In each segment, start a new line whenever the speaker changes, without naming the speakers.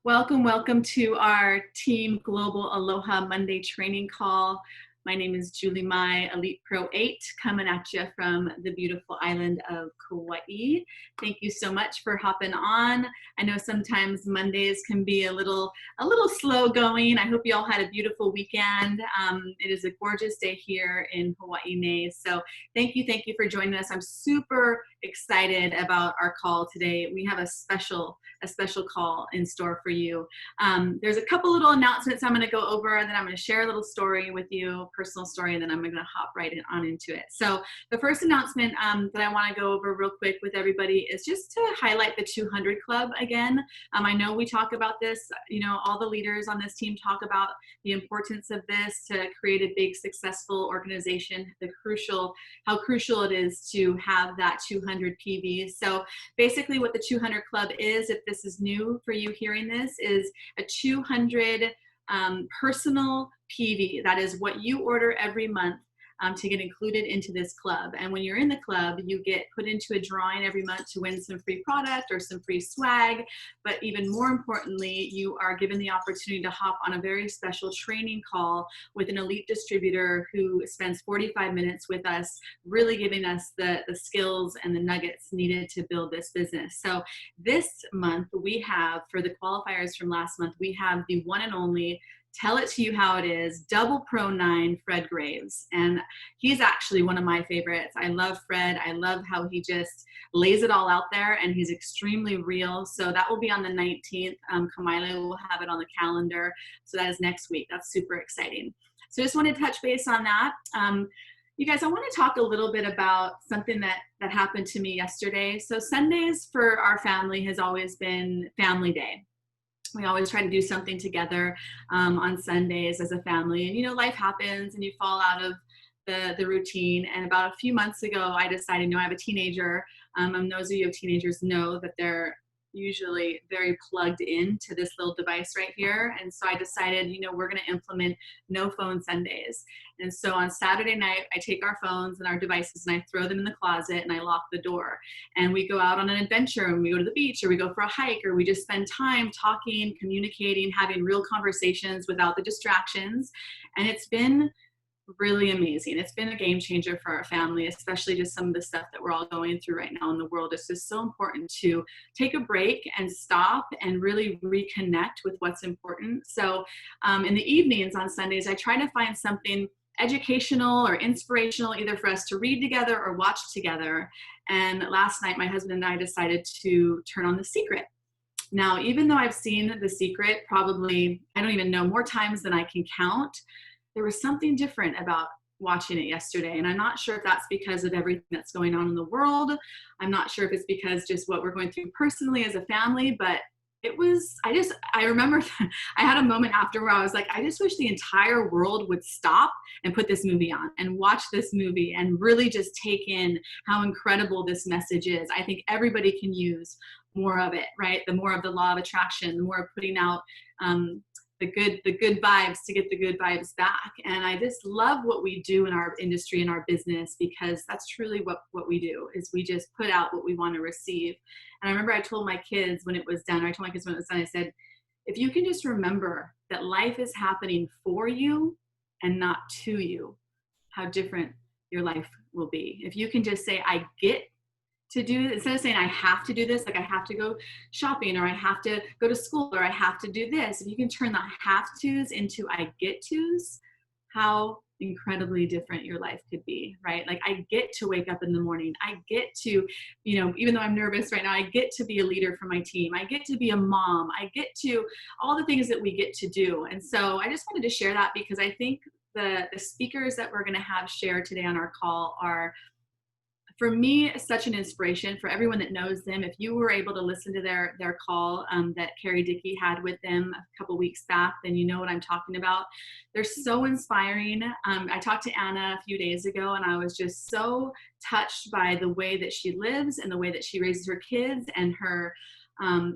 Welcome, welcome to our Team Global Aloha Monday training call. My name is Julie Mai, Elite Pro 8, coming at you from the beautiful island of Kauai. Thank you so much for hopping on. I know sometimes Mondays can be a little slow going. I hope you all had a beautiful weekend. It is a gorgeous day here in Hawaii, so thank you for joining us. I'm super excited about our call today. We have a special call in store for you. There's a couple little announcements I'm going to go over, and then I'm going to share a little story with you, personal story, and then I'm going to hop right on into it. So the first announcement that I want to go over real quick with everybody is just to highlight the 200 Club again. I know we talk about this, all the leaders on this team talk about the importance of this to create a big, successful organization, how crucial it is to have that 200 PV. So basically what the 200 Club is, if this is new for you hearing this, is a 200 personal PV. That is what you order every month to get included into this club. And when you're in the club, you get put into a drawing every month to win some free product or some free swag. But even more importantly, you are given the opportunity to hop on a very special training call with an elite distributor who spends 45 minutes with us, really giving us the skills and the nuggets needed to build this business. So this month we have, for the qualifiers from last month, we have the one and only Tell It To You How It Is, Double Pro 9, Fred Graves. And he's actually one of my favorites. I love Fred. I love how he just lays it all out there, and he's extremely real. So that will be on the 19th. Kamaile will have it on the calendar. So that is next week. That's super exciting. So just wanted to touch base on that. You guys, I want to talk a little bit about something that happened to me yesterday. So Sundays for our family has always been family day. We always try to do something together on Sundays as a family. And, life happens and you fall out of the routine. And about a few months ago, I decided, I have a teenager. And those of you who have teenagers know that they're usually very plugged into this little device right here. And so I decided, we're going to implement no phone Sundays. And so on Saturday night, I take our phones and our devices and I throw them in the closet and I lock the door. And we go out on an adventure and we go to the beach or we go for a hike or we just spend time talking, communicating, having real conversations without the distractions. And it's been really amazing. It's been a game changer for our family, especially just some of the stuff that we're all going through right now in the world. It's just so important to take a break and stop and really reconnect with what's important. So in the evenings on Sundays, I try to find something educational or inspirational, either for us to read together or watch together. And last night, my husband and I decided to turn on The Secret. Now, even though I've seen The Secret probably, I don't even know, more times than I can count, there was something different about watching it yesterday. And I'm not sure if that's because of everything that's going on in the world. I'm not sure if it's because just what we're going through personally as a family, but it was, I remember I had a moment after where I was like, I just wish the entire world would stop and put this movie on and watch this movie and really just take in how incredible this message is. I think everybody can use more of it, right? The more of the law of attraction, the more of putting out the good vibes to get the good vibes back. And I just love what we do in our industry and our business, because that's truly what we do, is we just put out what we want to receive. And I remember I told my kids when it was done, I said, if you can just remember that life is happening for you and not to you, how different your life will be. If you can just say, I get to do, instead of saying I have to do this, like I have to go shopping or I have to go to school or I have to do this, if you can turn the have tos into I get tos, how incredibly different your life could be, right? Like I get to wake up in the morning. I get to, even though I'm nervous right now, I get to be a leader for my team. I get to be a mom. I get to all the things that we get to do. And so I just wanted to share that, because I think the speakers that we're going to have share today on our call are, for me, such an inspiration. For everyone that knows them, if you were able to listen to their call that Carrie Dickey had with them a couple weeks back, then you know what I'm talking about. They're so inspiring. I talked to Anna a few days ago, and I was just so touched by the way that she lives and the way that she raises her kids and her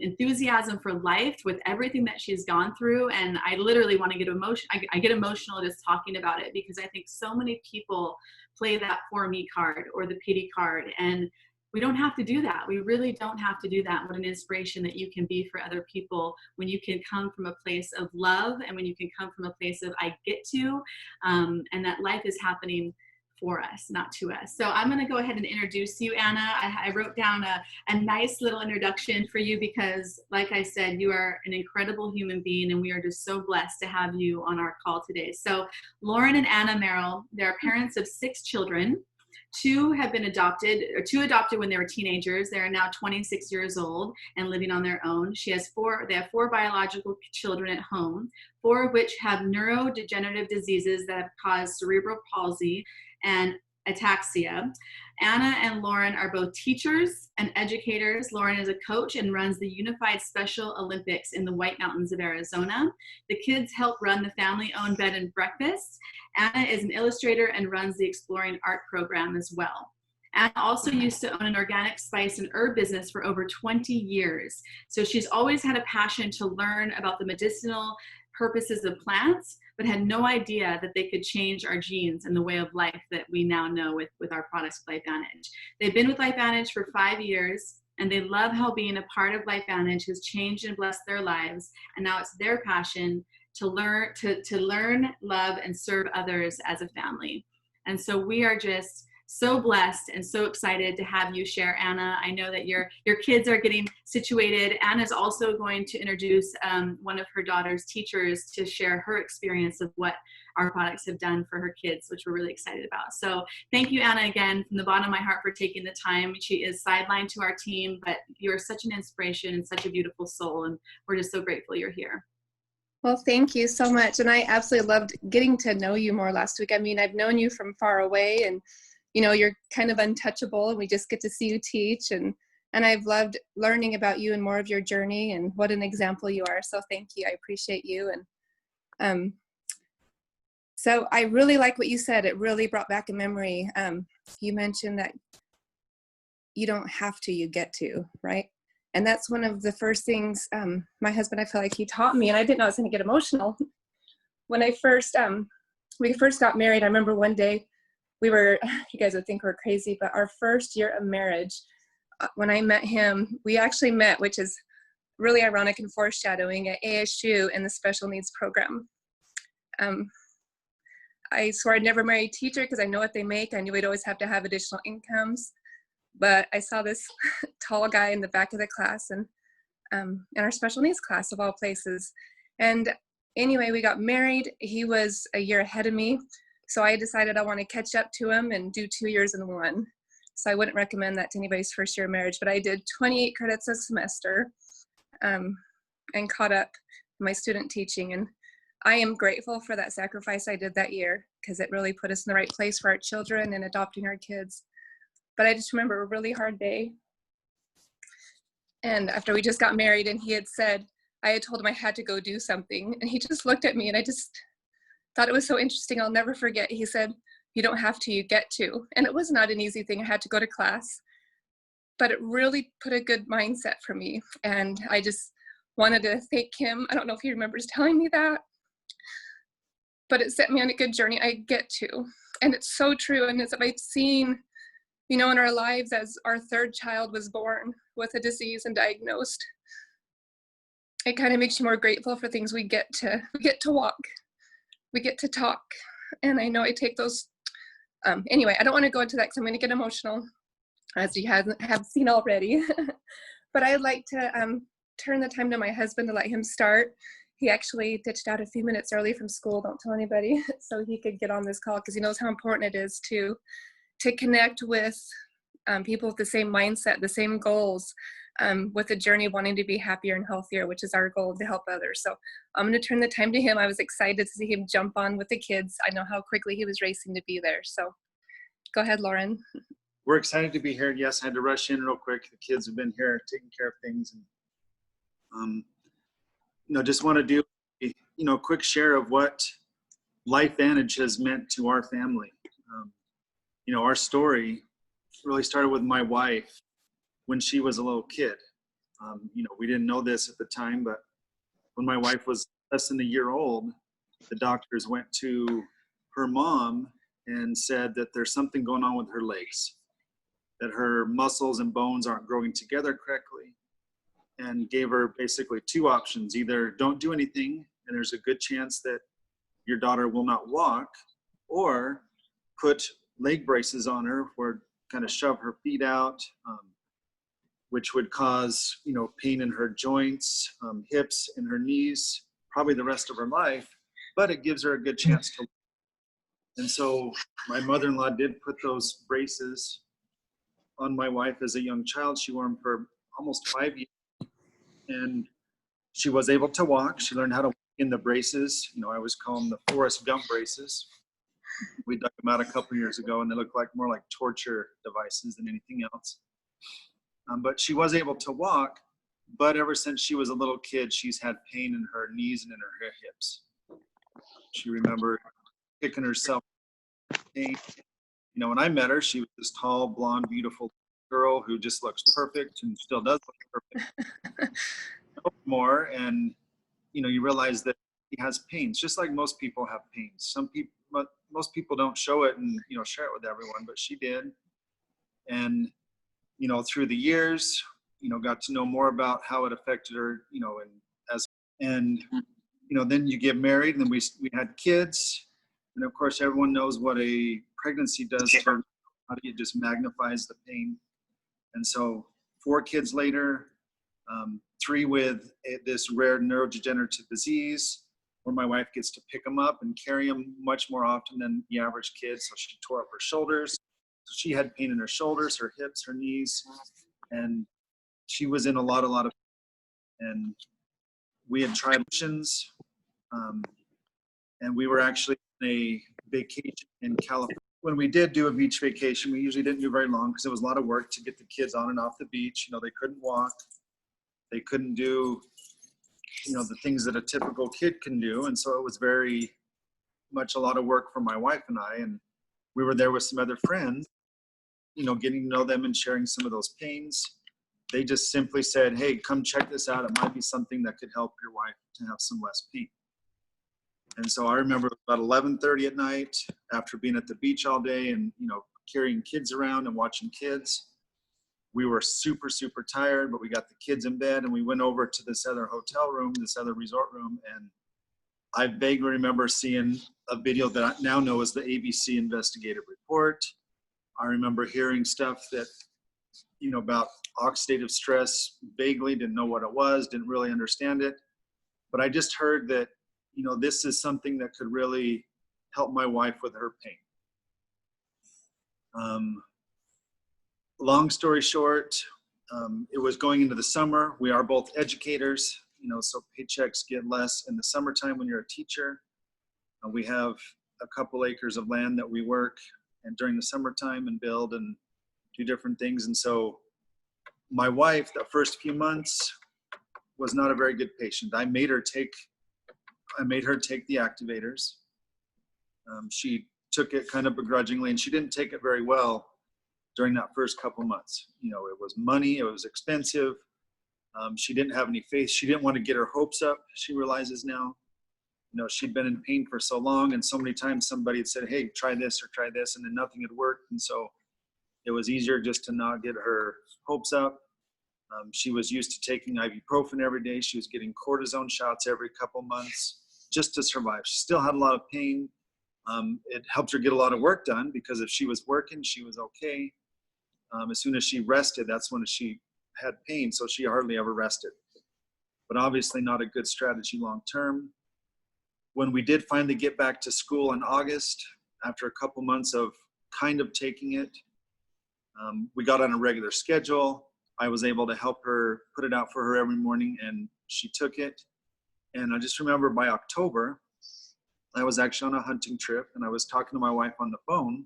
enthusiasm for life with everything that she's gone through. And I literally want to get emotional. I get emotional just talking about it, because I think so many people play that for me card or the pity card. And we don't have to do that. We really don't have to do that. What an inspiration that you can be for other people when you can come from a place of love and when you can come from a place of I get to, and that life is happening for us, not to us. So I'm going to go ahead and introduce you, Anna. I wrote down a nice little introduction for you because, like I said, you are an incredible human being, and we are just so blessed to have you on our call today. So Loren and Anna Merrill, they're parents of 6 children. Two adopted when they were teenagers. They are now 26 years old and living on their own. They have 4 biological children at home, 4 of which have neurodegenerative diseases that have caused cerebral palsy and ataxia. Anna and Loren are both teachers and educators. Loren is a coach and runs the Unified Special Olympics in the White Mountains of Arizona. The kids help run the family-owned bed and breakfast. Anna is an illustrator and runs the Exploring Art program as well. Anna also used to own an organic spice and herb business for over 20 years. So she's always had a passion to learn about the medicinal purposes of plants, but had no idea that they could change our genes and the way of life that we now know with our products with LifeVantage. They've been with LifeVantage for 5 years, and they love how being a part of LifeVantage has changed and blessed their lives. And now it's their passion to learn, love, and serve others as a family. And so we are just so blessed and so excited to have you share, Anna. I know that your kids are getting situated. Anna's also going to introduce one of her daughter's teachers to share her experience of what our products have done for her kids, which we're really excited about. So thank you, Anna, again, from the bottom of my heart for taking the time. She is sidelined to our team, but you're such an inspiration and such a beautiful soul, and we're just so grateful you're here.
Well, thank you so much. And I absolutely loved getting to know you more last week. I mean, I've known you from far away, and you know, you're kind of untouchable, and we just get to see you teach. And I've loved learning about you and more of your journey and what an example you are. So thank you. I appreciate you. And so I really like what you said. It really brought back a memory. You mentioned that you don't have to, you get to, right? And that's one of the first things my husband, I feel like he taught me, and I didn't know I was going to get emotional. When we first got married, I remember one day you guys would think we're crazy, but our first year of marriage, when I met him, we actually met, which is really ironic and foreshadowing, at ASU in the special needs program. I swore I'd never marry a teacher because I know what they make. I knew we'd always have to have additional incomes. But I saw this tall guy in the back of the class, and in our special needs class of all places. And anyway, we got married. He was a year ahead of me. So I decided I want to catch up to him and do 2 years in one. So I wouldn't recommend that to anybody's first year of marriage, but I did 28 credits a semester and caught up my student teaching. And I am grateful for that sacrifice I did that year, because it really put us in the right place for our children and adopting our kids. But I just remember a really hard day. And after we just got married, and he had said, I had told him I had to go do something. And he just looked at me, and I just thought it was so interesting. I'll never forget. He said, you don't have to, you get to. And it was not an easy thing. I had to go to class, but it really put a good mindset for me. And I just wanted to thank him. I don't know if he remembers telling me that, but it set me on a good journey. I get to. And it's so true. And as I've seen, you know, in our lives, as our 3rd child was born with a disease and diagnosed, it kind of makes you more grateful for things we get to walk. We get to talk. And I know I take those, anyway, I don't want to go into that because I'm going to get emotional, as you have seen already. But I'd like to turn the time to my husband to let him start. He actually ditched out a few minutes early from school, don't tell anybody, so he could get on this call, because he knows how important it is to connect with people with the same mindset, the same goals, with a journey of wanting to be happier and healthier, which is our goal, to help others. So I'm going to turn the time to him. I was excited to see him jump on with the kids. I know how quickly he was racing to be there. So go ahead, Loren.
We're excited to be here. Yes, I had to rush in real quick. The kids have been here taking care of things. And, just want to do a quick share of what LifeVantage has meant to our family. Our story really started with my wife when she was a little kid. We didn't know this at the time, but when my wife was less than a year old, the doctors went to her mom and said that there's something going on with her legs. that her muscles and bones aren't growing together correctly, and gave her basically two options. Either don't do anything, and there's a good chance that your daughter will not walk, or put leg braces on her or kind of shove her feet out, which would cause, pain in her joints, hips, and her knees, probably the rest of her life, but it gives her a good chance to. And so my mother-in-law did put those braces on my wife as a young child. She wore them for almost 5 years, and she was able to walk. She learned how to walk in the braces. I always call them the Forrest Gump braces. We dug them out a couple years ago, and they look more like torture devices than anything else. But she was able to walk, but ever since she was a little kid, she's had pain in her knees and in her hips. She remembered kicking herself in pain. When I met her, she was this tall, blonde, beautiful girl who just looks perfect and still does look perfect. More, and you realize that she has pains, just like most people have pains. Most people don't show it and share it with everyone, but she did. And through the years, got to know more about how it affected her, and then you get married, and then we had kids, and of course everyone knows what a pregnancy does to her. It just magnifies the pain. And so 4 kids later, 3 with this rare neurodegenerative disease, where my wife gets to pick them up and carry them much more often than the average kid. So she tore up her shoulders. So she had pain in her shoulders, her hips, her knees, and she was in a lot of, and we had tried options, and we were actually on a vacation in California. When we did do a beach vacation, we usually didn't do very long because it was a lot of work to get the kids on and off the beach. They couldn't walk. They couldn't do, the things that a typical kid can do. And so it was very much a lot of work for my wife and I. And we were there with some other friends, getting to know them and sharing some of those pains. They just simply said, hey, come check this out. It might be something that could help your wife to have some less pain. And so I remember about 11:30 at night, after being at the beach all day and, carrying kids around and watching kids. We were super, super tired, but we got the kids in bed, and we went over to this other hotel room, this other resort room. And I vaguely remember seeing a video that I now know as the ABC investigative report. I remember hearing stuff that, about oxidative stress, vaguely didn't know what it was, didn't really understand it. But I just heard that, this is something that could really help my wife with her pain. Long story short, it was going into the summer. We are both educators, so paychecks get less in the summertime when you're a teacher. We have a couple acres of land that we work and during the summertime and build and do different things. And so my wife, the first few months, was not a very good patient. I made her take the activators. She took it kind of begrudgingly, and she didn't take it very well during that first couple months. It was money, it was expensive. She didn't have any faith. She didn't want to get her hopes up, she realizes now. She'd been in pain for so long, and so many times somebody had said, hey, try this or try this, and then nothing had worked. And so it was easier just to not get her hopes up. She was used to taking ibuprofen every day. She was getting cortisone shots every couple months just to survive. She still had a lot of pain. It helped her get a lot of work done, because if she was working, she was okay. As soon as she rested, that's when she had pain, so she hardly ever rested. But obviously not a good strategy long term. When we did finally get back to school in August, after a couple months of kind of taking it, we got on a regular schedule. I was able to help her put it out for her every morning, and she took it. And I just remember by October, I was actually on a hunting trip, and I was talking to my wife on the phone,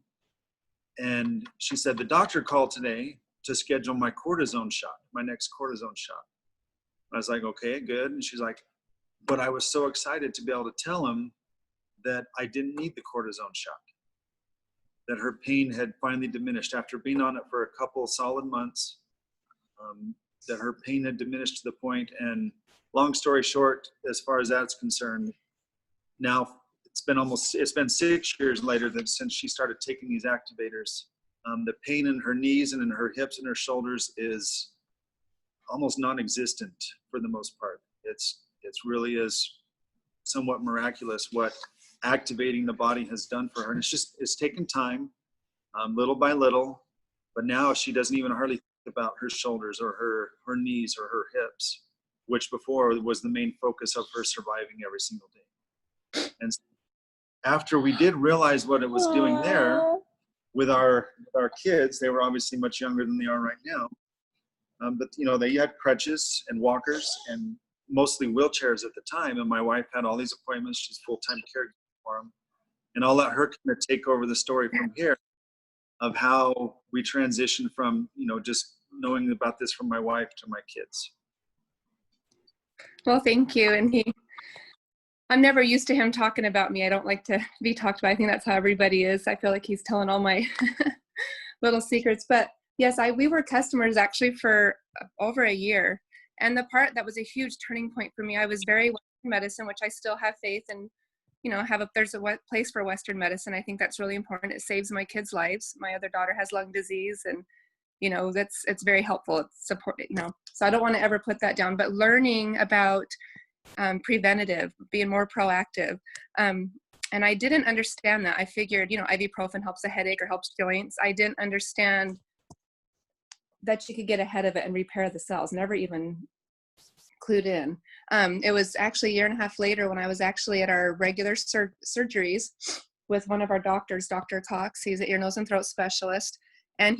and she said, the doctor called today to schedule my cortisone shot, my next cortisone shot. I was like, okay, good. And she's like, but I was so excited to be able to tell him that I didn't need the cortisone shot, that her pain had finally diminished after being on it for a couple solid months, that her pain had diminished to the point. And long story short, as far as that's concerned, now it's been 6 years later since she started taking these activators. The pain in her knees and in her hips and her shoulders is almost non-existent for the most part. It's really is somewhat miraculous what activating the body has done for her. And it's taken time, little by little, but now she doesn't even hardly think about her shoulders or her knees or her hips, which before was the main focus of her surviving every single day. And after we did realize what it was doing there with our kids, they were obviously much younger than they are right now. But they had crutches and walkers and mostly wheelchairs at the time. And my wife had all these appointments. She's full-time caregiver for them. And I'll let her kind of take over the story from here of how we transitioned from, just knowing about this from my wife to my kids.
Well, thank you. And I'm never used to him talking about me. I don't like to be talked about. I think that's how everybody is. I feel like he's telling all my little secrets. But yes, we were customers actually for over a year. And the part that was a huge turning point for me, I was very Western medicine, which I still have faith and, there's a place for Western medicine. I think that's really important. It saves my kids' lives. My other daughter has lung disease and, it's very helpful. It's support, so I don't want to ever put that down, but learning about preventative, being more proactive. And I didn't understand that. I figured, ibuprofen helps a headache or helps joints. I didn't understand that you could get ahead of it and repair the cells. Never even clued in. It was actually a year and a half later when I was actually at our regular surgeries with one of our doctors, Dr. Cox. He's an ear, nose, and throat specialist. And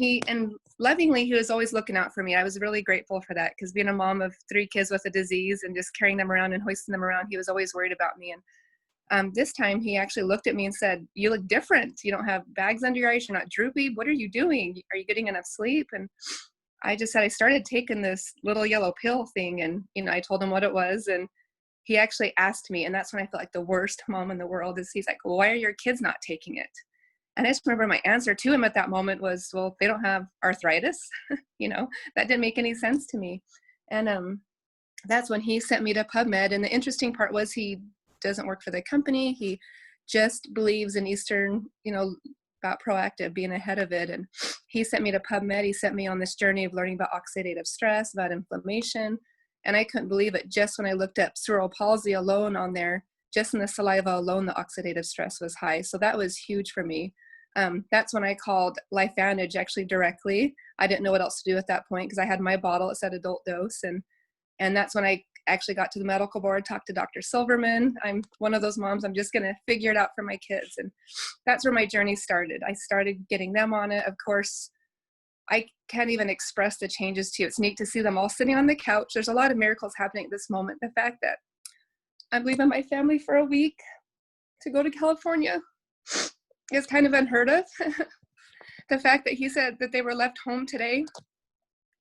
lovingly, he was always looking out for me. I was really grateful for that because being a mom of 3 kids with a disease and just carrying them around and hoisting them around, he was always worried about me. And this time he actually looked at me and said, "You look different. You don't have bags under your eyes. You're not droopy. What are you doing? Are you getting enough sleep?" And I just said, I started taking this little yellow pill thing, and, I told him what it was. And he actually asked me, and that's when I felt like the worst mom in the world he's like, "Well, why are your kids not taking it?" And I just remember my answer to him at that moment was, "Well, they don't have arthritis." That didn't make any sense to me. And that's when he sent me to PubMed. And the interesting part was he doesn't work for the company. He just believes in Eastern, about proactive, being ahead of it. And he sent me to PubMed. He sent me on this journey of learning about oxidative stress, about inflammation. And I couldn't believe it. Just when I looked up cerebral palsy alone on there, just in the saliva alone, the oxidative stress was high. So that was huge for me. That's when I called LifeVantage actually directly. I didn't know what else to do at that point because I had my bottle. It said adult dose. And that's when I actually got to the medical board, talked to Dr. Silverman. I'm one of those moms, I'm just going to figure it out for my kids. And that's where my journey started. I started getting them on it. Of course, I can't even express the changes to you. It's neat to see them all sitting on the couch. There's a lot of miracles happening at this moment. The fact that I'm leaving my family for a week to go to California is kind of unheard of. The fact that he said that they were left home today,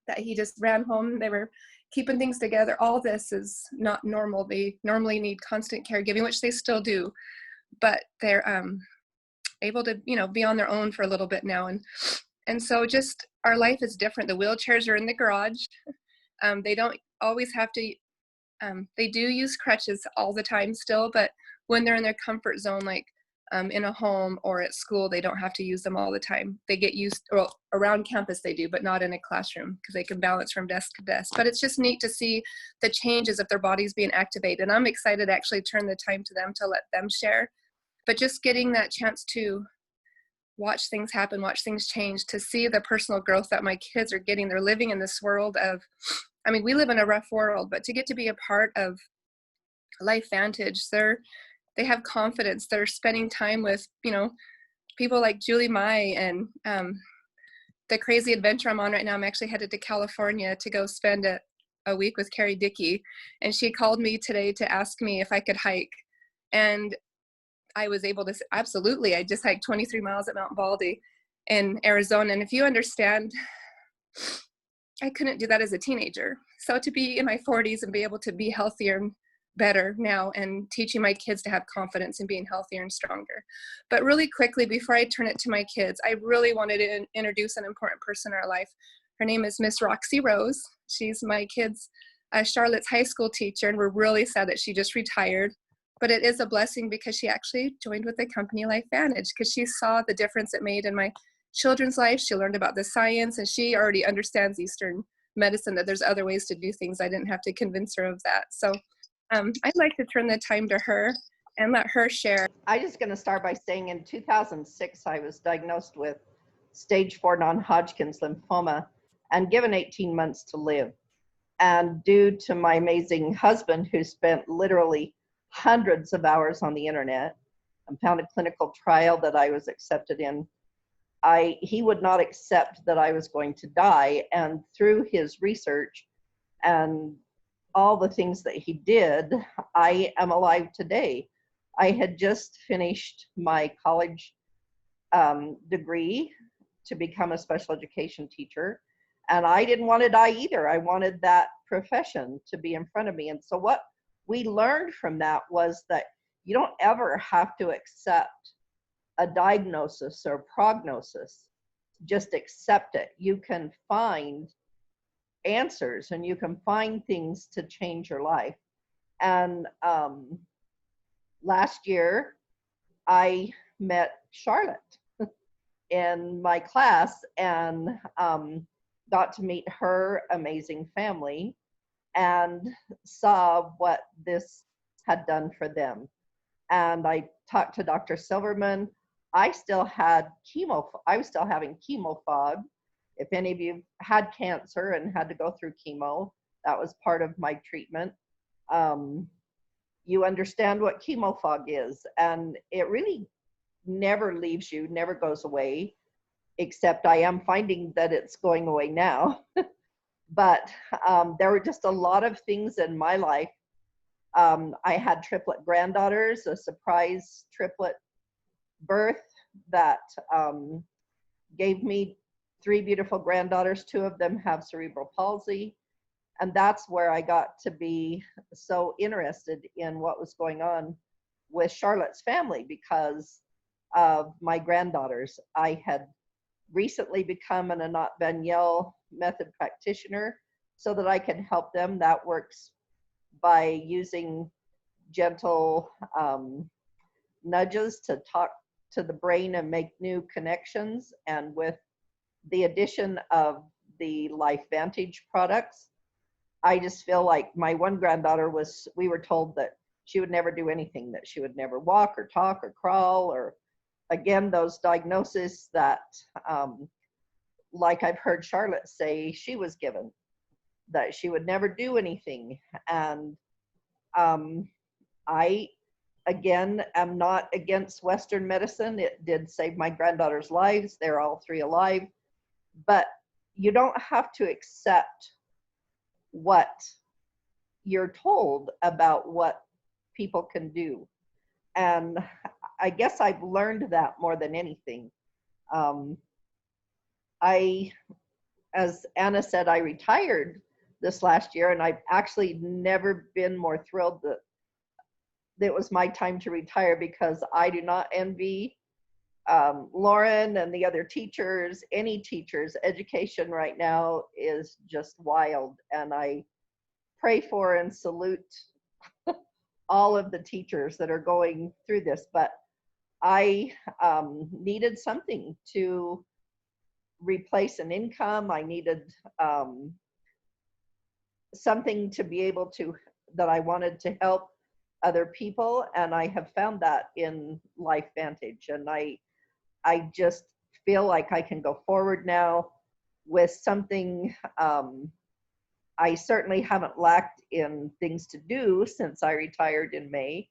that he just ran home, they were keeping things together. All this is not normal. They normally need constant caregiving, which they still do, but they're able to, be on their own for a little bit now. And so just our life is different. The wheelchairs are in the garage. They don't always have to, they do use crutches all the time still, but when they're in their comfort zone, like in a home or at school, they don't have to use them all the time. They get used, well, around campus they do, but not in a classroom because they can balance from desk to desk. But it's just neat to see the changes of their bodies being activated. And I'm excited to actually turn the time to them to let them share. But just getting that chance to watch things happen, watch things change, to see the personal growth that my kids are getting. They're living in this world of, we live in a rough world, but to get to be a part of LifeVantage, they have confidence. They're spending time with, people like Julie Mai and the crazy adventure I'm on right now. I'm actually headed to California to go spend a week with Carrie Dickey. And she called me today to ask me if I could hike. And I was able to, absolutely. I just hiked 23 miles at Mount Baldy in Arizona. And if you understand, I couldn't do that as a teenager. So to be in my 40s and be able to be healthier and better now and teaching my kids to have confidence in being healthier and stronger. But really quickly, before I turn it to my kids, I really wanted to introduce an important person in our life. Her name is Miss Roxy Rose. She's my kids' Charlotte's high school teacher, and we're really sad that she just retired. But it is a blessing because she actually joined with the company LifeVantage because she saw the difference it made in my children's life. She learned about the science, and she already understands Eastern medicine, that there's other ways to do things. I didn't have to convince her of that. So I'd like to turn the time to her and let her share.
I'm just going to start by saying in 2006, I was diagnosed with stage 4 non-Hodgkin's lymphoma and given 18 months to live. And due to my amazing husband, who spent literally hundreds of hours on the internet and found a clinical trial that I was accepted in, he would not accept that I was going to die. And through his research and all the things that he did, I am alive today. I had just finished my college degree to become a special education teacher, and I didn't want to die either. I wanted that profession to be in front of me. And so what we learned from that was that you don't ever have to accept a diagnosis or prognosis. Just accept it. You can find answers and you can find things to change your life. And last year, I met Charlotte in my class and got to meet her amazing family and saw what this had done for them. And I talked to Dr. Silverman. I still had chemo. I was still having chemo fog. If any of you had cancer and had to go through chemo, that was part of my treatment. You understand what chemo fog is, and it really never leaves you, never goes away, except I am finding that it's going away now. But there were just a lot of things in my life. I had triplet granddaughters, a surprise triplet birth that gave me 3 beautiful granddaughters. 2 of them have cerebral palsy. And that's where I got to be so interested in what was going on with Charlotte's family because of my granddaughters. I had recently become an Anat Banyel method practitioner so that I can help them. That works by using gentle nudges to talk to the brain and make new connections. And with the addition of the Life Vantage products, I just feel like my one granddaughter we were told that she would never do anything, that she would never walk or talk or crawl, or again, those diagnoses that, like I've heard Charlotte say she was given, that she would never do anything. And I, again, am not against Western medicine. It did save my granddaughters' lives. They're all 3 alive. But you don't have to accept what you're told about what people can do. And I guess I've learned that more than anything. As Anna said, I retired this last year, and I've actually never been more thrilled that it was my time to retire, because I do not envy Lauren and the other teachers, any teachers. Education right now is just wild, and I pray for and salute all of the teachers that are going through this. But I needed something to replace an income. I needed something to be able to, that I wanted to help other people, and I have found that in Life Vantage. And I just feel like I can go forward now with something. I certainly haven't lacked in things to do since I retired in May.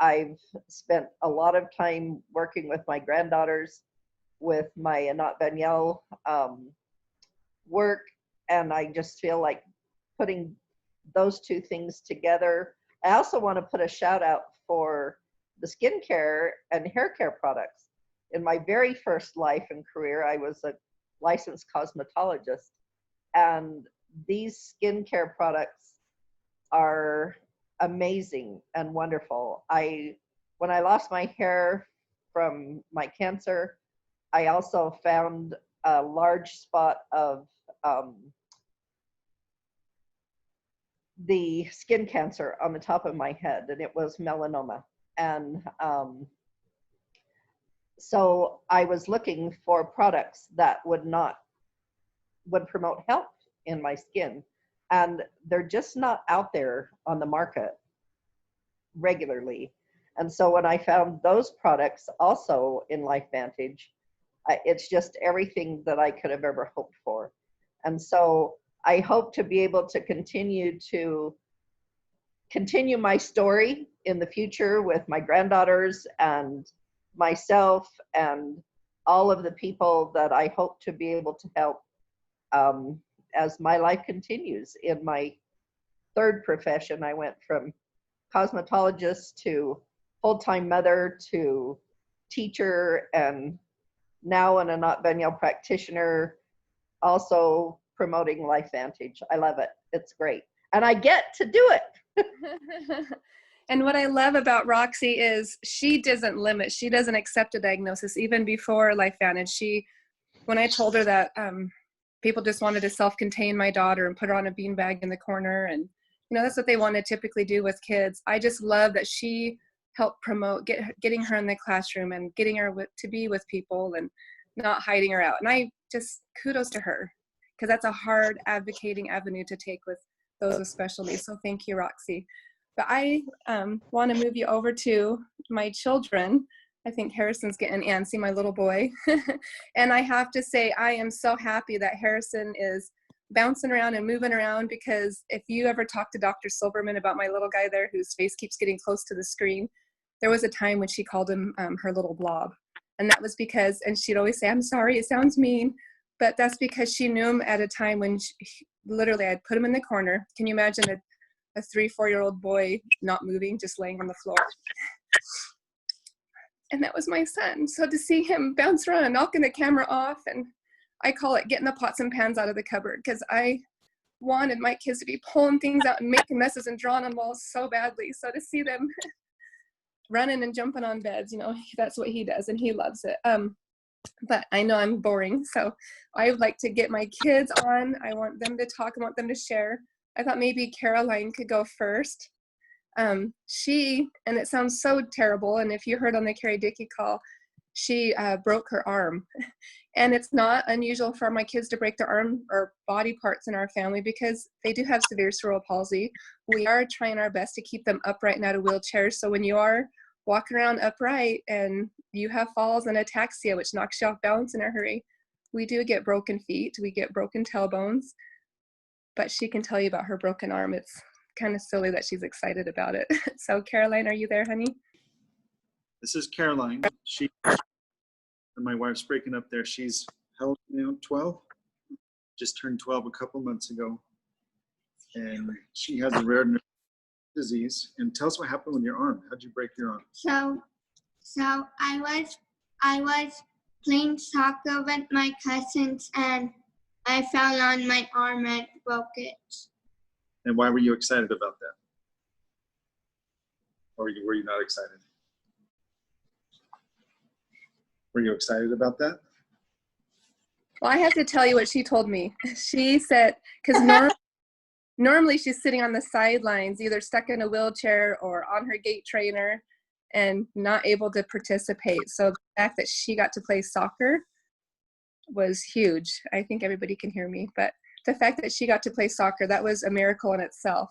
I've spent a lot of time working with my granddaughters, with my Anat Banyel work, and I just feel like putting those 2 things together. I also want to put a shout out for the skincare and hair care products. In my very first life and career, I was a licensed cosmetologist, and these skincare products are amazing and wonderful. When I lost my hair from my cancer, I also found a large spot of the skin cancer on the top of my head, and it was melanoma. And so I was looking for products that would promote health in my skin, and they're just not out there on the market regularly. And so when I found those products also in LifeVantage, it's just everything that I could have ever hoped for. And so I hope to be able to continue my story in the future with my granddaughters and myself and all of the people that I hope to be able to help as my life continues. In my third profession, I went from cosmetologist to full-time mother to teacher, and now an Anat Daniel practitioner, also promoting LifeVantage. I love it. It's great. And I get to do it.
And what I love about Roxy is she doesn't limit. She doesn't accept a diagnosis. Even before LifeVantage, when I told her that people just wanted to self-contain my daughter and put her on a beanbag in the corner, and that's what they want to typically do with kids. I just love that she helped promote getting her in the classroom and getting her to be with people and not hiding her out. And I just kudos to her, because that's a hard advocating avenue to take with those with special needs. So thank you, Roxy. But I want to move you over to my children. I think Harrison's getting antsy, my little boy. And I have to say, I am so happy that Harrison is bouncing around and moving around, because if you ever talk to Dr. Silverman about my little guy there whose face keeps getting close to the screen, there was a time when she called him her little blob. And that was because, and she'd always say, I'm sorry, it sounds mean, but that's because she knew him at a time when literally I'd put him in the corner. Can you imagine a 3-4-year-old boy not moving, just laying on the floor? And that was my son. So to see him bounce around, knocking the camera off, and I call it getting the pots and pans out of the cupboard, because I wanted my kids to be pulling things out and making messes and drawing on walls so badly. So to see them running and jumping on beds, that's what he does, and he loves it. But I know I'm boring, so I would like to get my kids on. I want them to talk. I want them to share. I thought maybe Caroline could go first. And it sounds so terrible, and if you heard on the Carrie Dickey call, she broke her arm. And it's not unusual for my kids to break their arm or body parts in our family, because they do have severe cerebral palsy. We are trying our best to keep them upright and out of wheelchairs. So when you are walking around upright and you have falls and ataxia, which knocks you off balance in a hurry, we do get broken feet, we get broken tailbones. But she can tell you about her broken arm. It's kind of silly that she's excited about it. So Caroline, are you there, honey?
This is Caroline. My wife's breaking up there. She's how old now? 12? Just turned 12 a couple months ago. And she has a rare disease. And tell us what happened with your arm. How'd you break your arm?
So I was playing soccer with my cousins, and I fell on my arm and broke it.
And why were you excited about that? Or were you not excited? Were you excited about that?
Well, I have to tell you what she told me. She said, because normally she's sitting on the sidelines, either stuck in a wheelchair or on her gait trainer and not able to participate. So the fact that she got to play soccer was huge. I think everybody can hear me, but the fact that she got to play soccer, that was a miracle in itself.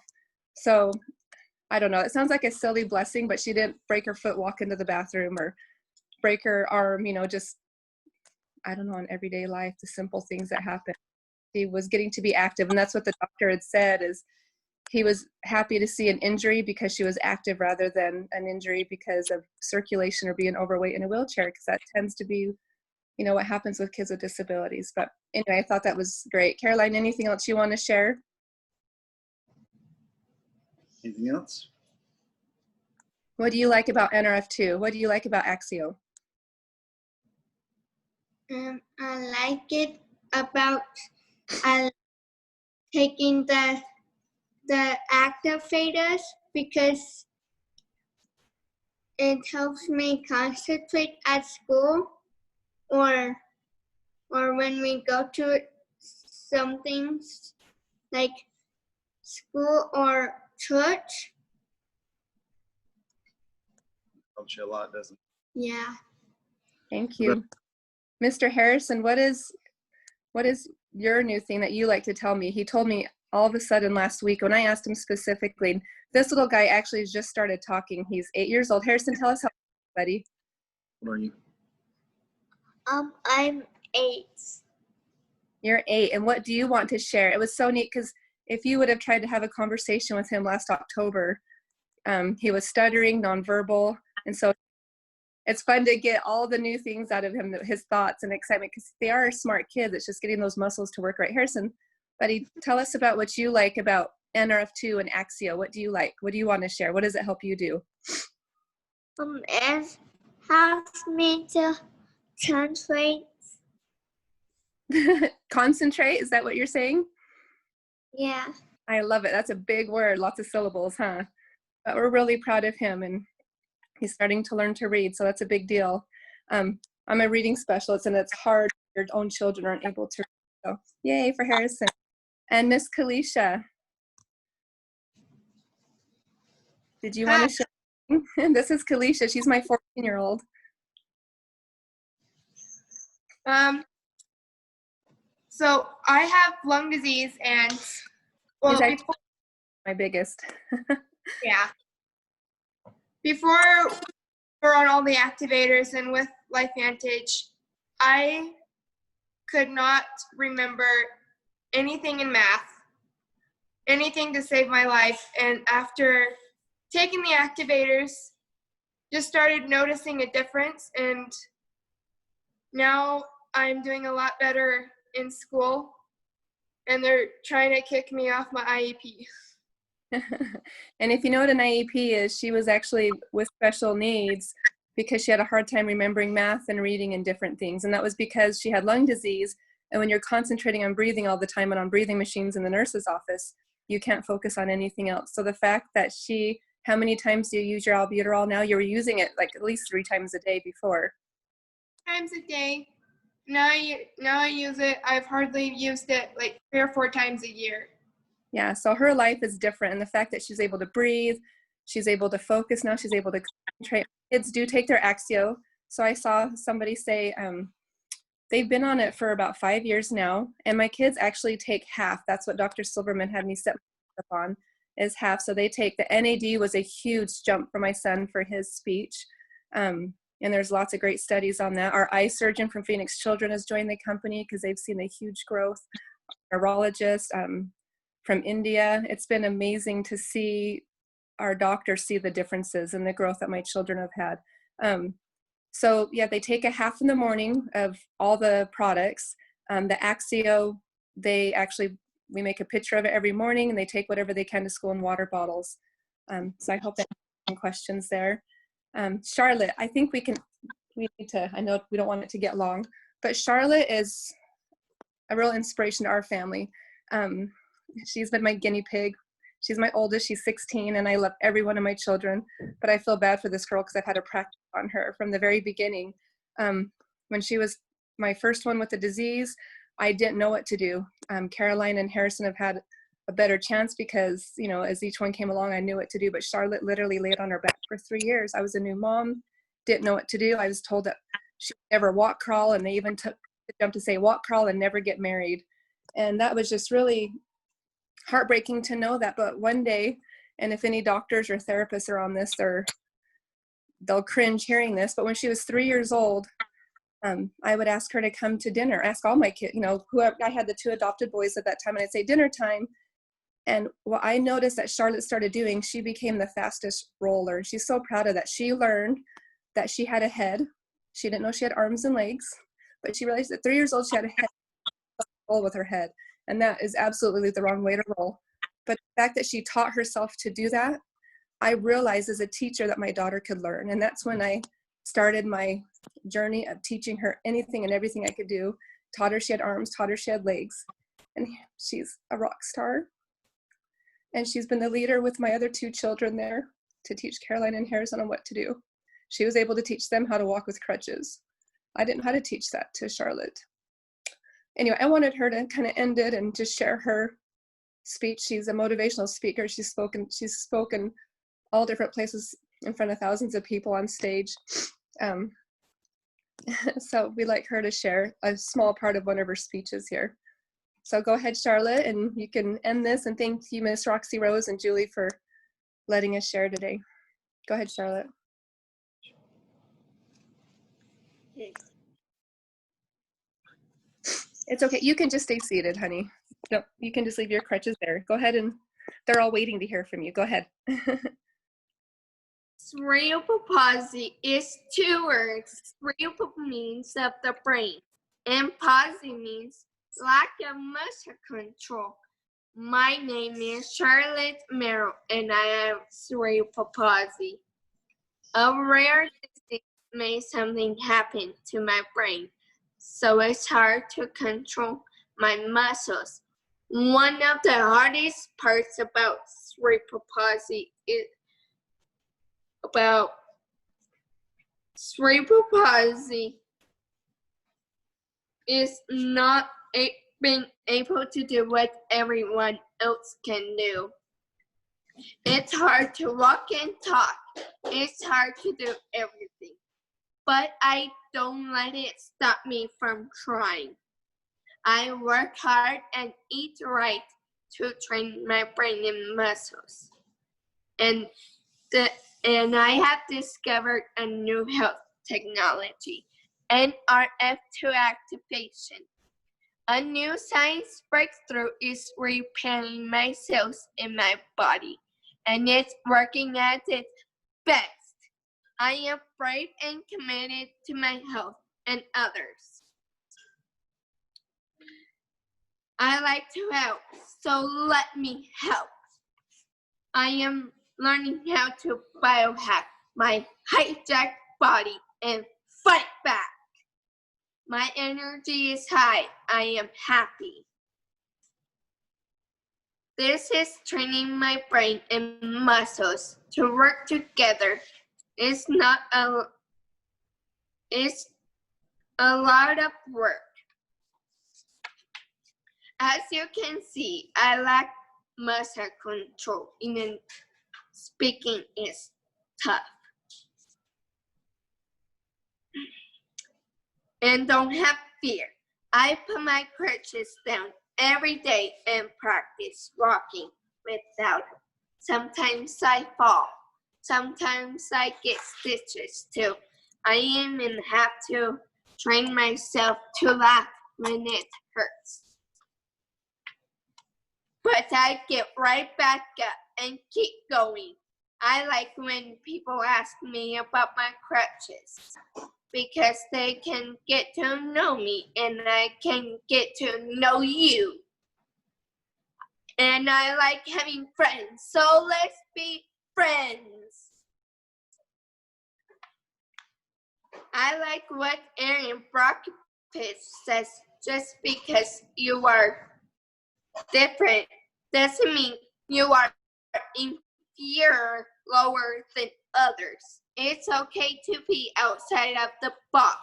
So I don't know, it sounds like a silly blessing, but she didn't break her foot, walk into the bathroom, or break her arm, just, I don't know, in everyday life, the simple things that happen. He was getting to be active, and that's what the doctor had said, is he was happy to see an injury because she was active rather than an injury because of circulation or being overweight in a wheelchair, because that tends to be, what happens with kids with disabilities. But anyway, I thought that was great. Caroline, anything else you want to share?
Anything else?
What do you like about NRF2? What do you like about Axio?
I like it about taking the activators, because it helps me concentrate at school, or when we go to some things like school or church.
Helps you a lot, doesn't it?
Yeah.
Thank you. Mr. Harrison, what is your new thing that you like to tell me? He told me all of a sudden last week when I asked him specifically. This little guy actually just started talking. He's 8 years old. Harrison, tell us how old, buddy.
What are you?
I'm 8.
You're 8. And what do you want to share? It was so neat because if you would have tried to have a conversation with him last October, he was stuttering, nonverbal. And so it's fun to get all the new things out of him, his thoughts and excitement, because they are smart kids. It's just getting those muscles to work right. Harrison, buddy, tell us about what you like about NRF2 and Axio. What do you like? What do you want to share? What does it help you do?
It helps me to concentrate.
Concentrate, is that what you're saying?
Yeah.
I love it. That's a big word, lots of syllables, huh? But we're really proud of him, and he's starting to learn to read, so that's a big deal. I'm a reading specialist, and it's hard if your own children aren't able to read. So yay for Harrison. And Miss Kalisha, did you want to share? This is Kalisha. She's my 14-year-old.
So I have lung disease, and well,
My biggest.
yeah. Before we're on all the activators and with LifeVantage, I could not remember anything in math, anything to save my life. And after taking the activators, just started noticing a difference. And now I'm doing a lot better in school, and they're trying to kick me off my IEP.
And if you know what an IEP is, she was actually with special needs because she had a hard time remembering math and reading and different things. And that was because she had lung disease. And when you're concentrating on breathing all the time and on breathing machines in the nurse's office, you can't focus on anything else. So the fact that how many times do you use your albuterol now? You were using it like at least 3 times a day before.
Times a day. Now I use it. I've hardly used it like 3 or 4 times a year.
Yeah, so her life is different. And the fact that she's able to breathe, she's able to focus now, she's able to concentrate. Kids do take their Axio. So I saw somebody say they've been on it for about 5 years now. And my kids actually take half. That's what Dr. Silverman had me set up on, is half. So they take, the NAD was a huge jump for my son for his speech. And there's lots of great studies on that. Our eye surgeon from Phoenix Children has joined the company because they've seen a huge growth. Neurologist from India. It's been amazing to see our doctors see the differences in the growth that my children have had. So yeah, they take a half in the morning of all the products. The Axio, we make a picture of it every morning, and they take whatever they can to school in water bottles. So I hope that some questions there. Charlotte, I think we need to, I know we don't want it to get long, but Charlotte is a real inspiration to our family. She's been my guinea pig. She's my oldest, she's 16, and I love every one of my children, but I feel bad for this girl because I've had to practice on her from the very beginning. When she was my first one with the disease, I didn't know what to do. Caroline and Harrison have had a better chance because, you know, as each one came along, I knew what to do, but Charlotte literally laid on her back for 3 years. I was a new mom, didn't know what to do. I was told that she'd never walk crawl, and they even took the jump to say walk crawl and never get married. And that was just really heartbreaking to know that. But one day, and if any doctors or therapists are on this, they'll cringe hearing this, but when she was 3 years old, I would ask her to come to dinner, ask all my kids, you know, whoever, I had the 2 adopted boys at that time, and I'd say dinner time. And what I noticed that Charlotte started doing, she became the fastest roller. She's so proud of that. She learned that she had a head. She didn't know she had arms and legs, but she realized at 3 years old, she had a head, roll with her head. And that is absolutely the wrong way to roll. But the fact that she taught herself to do that, I realized as a teacher that my daughter could learn. And that's when I started my journey of teaching her anything and everything I could do. Taught her she had arms, taught her she had legs. And she's a rock star. And she's been the leader with my other 2 children there to teach Caroline and Harrison on what to do. She was able to teach them how to walk with crutches. I didn't know how to teach that to Charlotte. Anyway, I wanted her to kind of end it and just share her speech. She's a motivational speaker. She's spoken all different places in front of thousands of people on stage. And So we'd like her to share a small part of one of her speeches here. So go ahead, Charlotte, and you can end this. And thank you, Miss Roxy Rose and Julie, for letting us share today. Go ahead, Charlotte. It's okay. You can just stay seated, honey. No, you can just leave your crutches there. Go ahead, and they're all waiting to hear from you. Go ahead.
Cerebral palsy is 2 words. Cerebral means of the brain, and palsy means lack of muscle control. My name is Charlotte Merrill, and I have cerebral palsy. A rare disease made something happen to my brain, so it's hard to control my muscles. One of the hardest parts about cerebral palsy is not being able to do what everyone else can do. It's hard to walk and talk. It's hard to do everything. But I don't let it stop me from trying. I work hard and eat right to train my brain and muscles. And I have discovered a new health technology, NRF2 activation. A new science breakthrough is repairing my cells in my body, and it's working at its best. I am brave and committed to my health and others. I like to help, so let me help. I am learning how to biohack my hijacked body and fight back. My energy is high. I am happy. This is training my brain and muscles to work together. It's a lot of work. As you can see, I lack muscle control. Even speaking is tough. And don't have fear. I put my crutches down every day and practice walking without them. Sometimes I fall. Sometimes I get stitches too. I even have to train myself to laugh when it hurts. But I get right back up and keep going. I like when people ask me about my crutches, because they can get to know me and I can get to know you. And I like having friends, so let's be friends. I like what Aaron Brockpich says, just because you are different doesn't mean you are inferior, lower than others. It's okay to be outside of the box.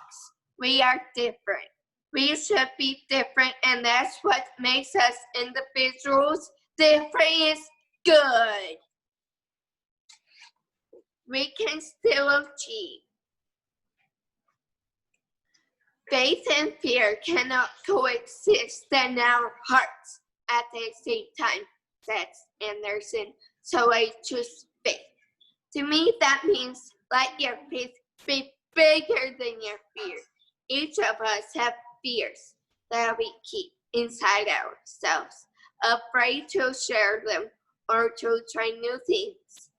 We are different. We should be different, and that's what makes us individuals. Different is good. We can still achieve. Faith and fear cannot coexist in our hearts at the same time, says Anderson. So I choose faith. To me, that means let your faith be bigger than your fear. Each of us have fears that we keep inside ourselves, afraid to share them or to try new things.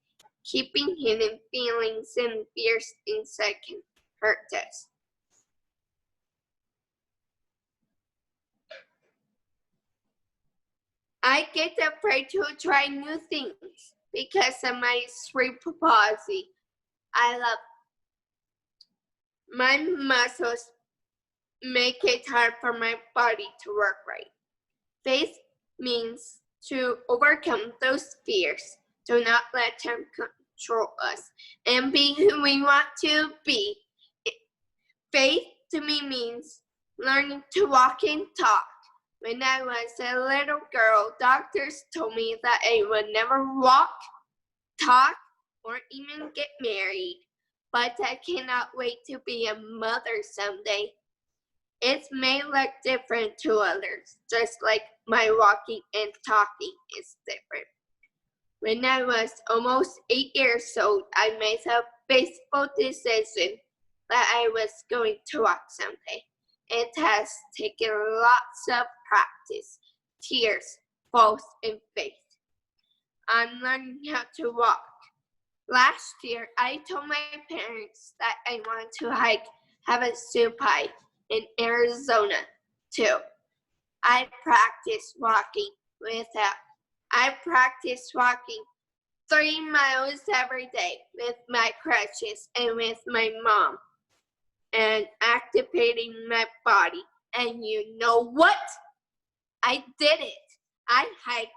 Keeping hidden feelings and fears inside can hurt us. I get afraid to try new things because of my cerebral palsy. I love my muscles make it hard for my body to work right. Faith means to overcome those fears. Do not let them control us and be who we want to be. Faith to me means learning to walk and talk. When I was a little girl, doctors told me that I would never walk, talk, or even get married. but I cannot wait to be a mother someday. It may look different to others, just like my walking and talking is different. When I was almost 8 years old, I made a peaceful decision that I was going to walk someday. It has taken lots of practice, tears, falls, and faith. I'm learning how to walk. Last year, I told my parents that I wanted to hike Havasu Pike in Arizona too. I practiced walking 3 miles every day with my crutches and with my mom and activating my body. And you know what? I did it. I hiked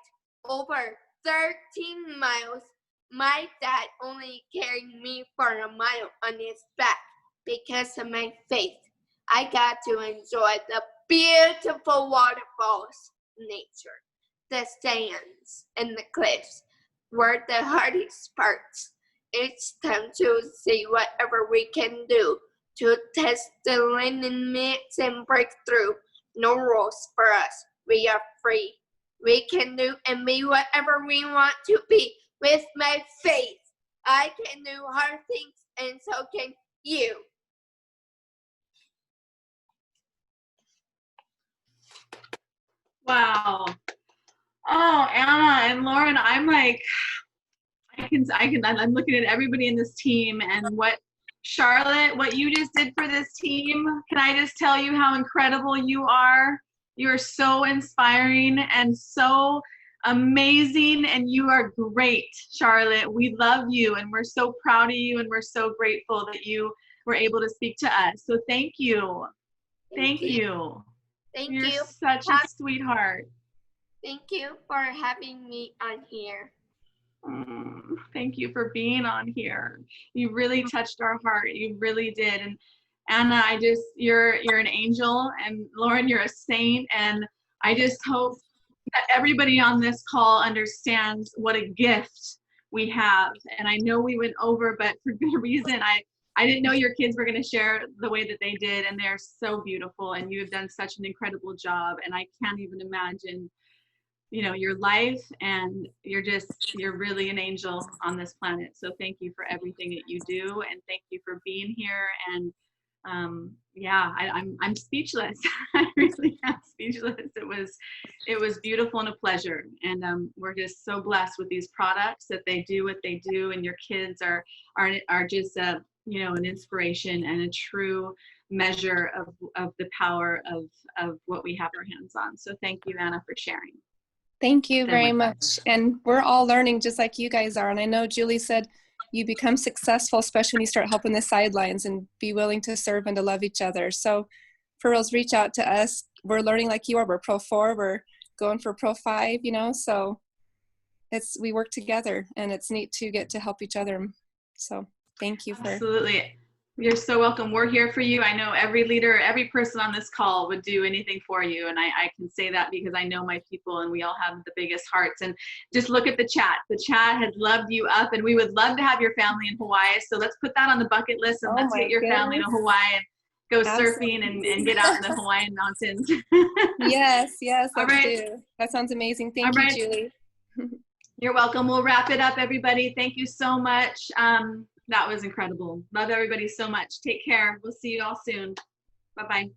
over 13 miles. My dad only carried me for a mile on his back because of my faith. I got to enjoy the beautiful waterfalls, nature, the sands, and the cliffs were the hardest parts. It's time to see whatever we can do to test the limits and break through. No rules for us. We are free. We can do and be whatever we want to be. With my faith, I can do hard things, and so can you.
Wow. Oh, Anna and Lauren, I'm like, I'm looking at everybody in this team, and Charlotte, what you just did for this team, can I just tell you how incredible you are? You are so inspiring and so amazing, and you are great, Charlotte. We love you, and we're so proud of you, and we're so grateful that you were able to speak to us. So thank you. Thank you.
Thank
You're
you.
such a sweetheart.
Thank you for having me on here.
Thank you for being on here. You really touched our heart. You really did. And Anna, you're an angel, and Lauren, you're a saint. And I just hope that everybody on this call understands what a gift we have. And I know we went over, but for good reason. I didn't know your kids were going to share the way that they did, and they're so beautiful, and you've done such an incredible job. And I can't even imagine, your life, and you're really an angel on this planet. So thank you for everything that you do, and thank you for being here. And I'm speechless. I really am speechless. It was beautiful and a pleasure. And we're just so blessed with these products that they do what they do, and your kids are just an inspiration and a true measure of the power of what we have our hands on. So thank you, Anna, for sharing.
Thank you very much. And we're all learning just like you guys are. And I know Julie said you become successful, especially when you start helping the sidelines and be willing to serve and to love each other. So for reals, reach out to us. We're learning like you are. We're Pro 4. We're going for Pro 5, so we work together, and it's neat to get to help each other. So thank you.
Absolutely. You're so welcome. We're here for you. I know every leader, every person on this call would do anything for you. And I can say that because I know my people, and we all have the biggest hearts. And just look at the chat. The chat has loved you up, and we would love to have your family in Hawaii. So let's put that on the bucket list, and let's get your family to Hawaii and go surfing and get out in the Hawaiian mountains.
Yes,
All
let's
right.
do. That sounds amazing. Thank you, Julie.
You're welcome. We'll wrap it up, everybody. Thank you so much. That was incredible. Love everybody so much. Take care. We'll see you all soon. Bye-bye.